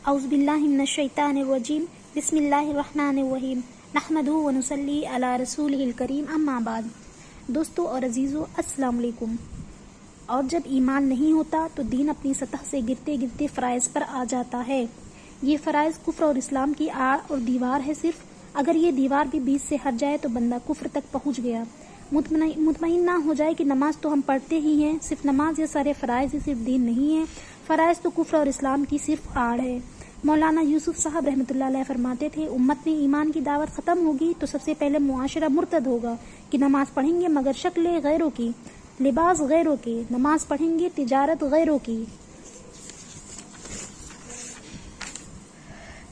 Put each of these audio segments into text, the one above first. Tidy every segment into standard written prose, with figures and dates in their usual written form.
अऊज़ु बिल्लाहि मिनश शैतानिर रजीम बिस्मिल्लाहिर रहमानिर रहीम नहमदुहु व नुसल्ली अला रसूलिहिल करीम अम्मा बाद। दोस्तों और अजीज़ों, अस्सलाम वालेकुम। और जब ईमान नहीं होता तो दीन अपनी सतह से गिरते गिरते फ़राइज़ पर आ जाता है। ये फ़राइज़ कुफ्र और इस्लाम की आड़ और दीवार है। सिर्फ अगर ये दीवार भी बीच से हट जाए तो बंदा कुफ्र तक पहुँच गया। मुतमईन ना हो जाए कि नमाज तो हम पढ़ते ही हैं, सिर्फ नमाज या सारे फ़राइज़ ही सिर्फ दीन नहीं है। फ़राइज़ तो कुफ्र और इस्लाम की सिर्फ आड़ है। मौलाना यूसुफ साहब रहमतुल्लाह अलैह फरमाते थे, उम्मत में ईमान की दावत ख़त्म होगी तो सबसे पहले मुआशरा मुर्तद होगा कि नमाज पढ़ेंगे मगर शक्ल गैरों की, लिबास गैरों के, नमाज पढ़ेंगे तिजारत गैरों की,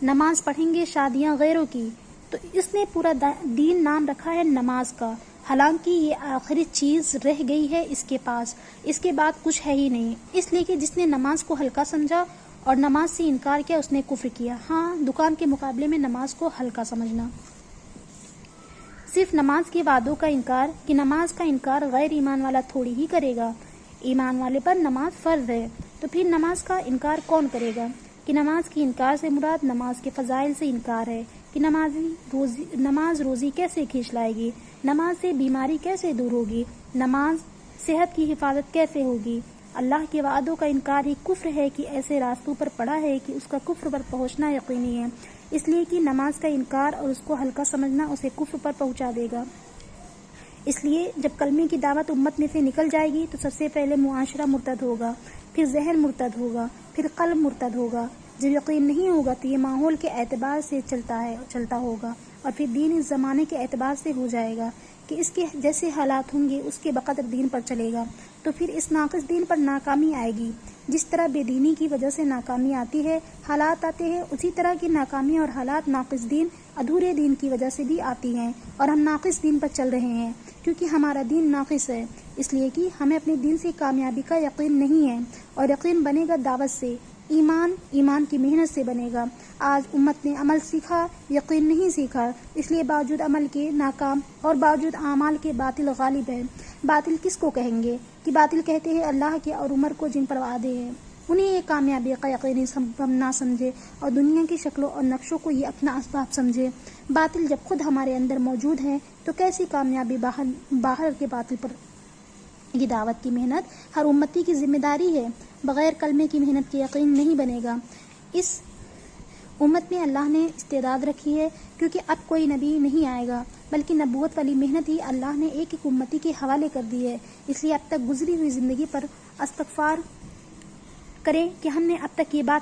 नमाज पढ़ेंगे शादियां गैरों की। तो इसने पूरा दीन नाम रखा है नमाज का। हालांकि ये आखिरी चीज़ रह गई है इसके पास, इसके बाद कुछ है ही नहीं। इसलिए कि जिसने नमाज को हल्का समझा और नमाज से इनकार किया उसने कुफ्र किया। हाँ, दुकान के मुकाबले में नमाज को हल्का समझना। सिर्फ नमाज के वादों का इनकार कि नमाज का इनकार गैर ईमान वाला थोड़ी ही करेगा, ईमान वाले पर नमाज फ़र्ज है। तो फिर नमाज का इनकार कौन करेगा? कि नमाज की इनकार से मुराद नमाज के फ़ज़ाइल से इनकार है कि नमाज रोज़ी कैसे खींच लाएगी, नमाज से बीमारी कैसे दूर होगी, नमाज सेहत की हिफाजत कैसे होगी। अल्लाह के वादों का इनकार ही कुफ्र है कि ऐसे रास्तों पर पड़ा है कि उसका कुफ्र पर पहुंचना यकीनी है। इसलिए कि नमाज का इनकार और उसको हल्का समझना उसे कुफ्र पर पहुंचा देगा। इसलिए जब कलमे की दावत उम्मत में से निकल जाएगी तो सबसे पहले मुआशरा मुर्तद होगा, फिर ज़हन मुर्तद होगा, फिर क़ल्ब मुर्तद होगा। जब यकीन नहीं होगा तो ये माहौल के एतबार से चलता होगा और फिर दीन इस ज़माने के एतबार से हो जाएगा कि इसके जैसे हालात होंगे उसके बक़दर दीन पर चलेगा। तो फिर इस नाक़िस दीन पर नाकामी आएगी। जिस तरह बेदीनी की वजह से नाकामी आती है, हालात आते हैं, उसी तरह की नाकामी और हालात नाक़िस दीन, अधूरे दीन की वजह से भी आती हैं। और हम नाक़िस दीन पर चल रहे हैं क्योंकि हमारा दीन नाक़िस है, इसलिए कि हमें अपने दीन से कामयाबी का यकीन नहीं है। और यकीन बनेगा दावत से, ईमान की मेहनत से बनेगा। आज उम्मत ने अमल सीखा, यकीन नहीं सीखा, इसलिए बावजूद अमल के नाकाम और बावजूद आमाल के बातिल गालिब है। बातिल किसको कहेंगे? कि बातिल कहते हैं अल्लाह के और उमर को जिन पर वादे हैं, उन्हें ये कामयाबी का यकीनी संभव ना समझे और दुनिया की शक्लों और नक्शों को ये अपना असबाब समझे। बातिल जब खुद हमारे अंदर मौजूद है तो कैसी कामयाबी बाहर के बातिल पर। ये दावत की मेहनत हर उम्मती की जिम्मेदारी है। बग़ैर कलमे की मेहनत के यकीन नहीं बनेगा। इस उम्मत में अल्लाह ने इस्तेदाद रखी है क्योंकि अब कोई नबी नहीं आएगा, बल्कि नबूवत वाली मेहनत ही अल्लाह ने एक एक उम्मती के हवाले कर दी है। इसलिए अब तक गुजरी हुई ज़िंदगी पर इस्तग़फ़ार करें कि हमने अब तक ये बात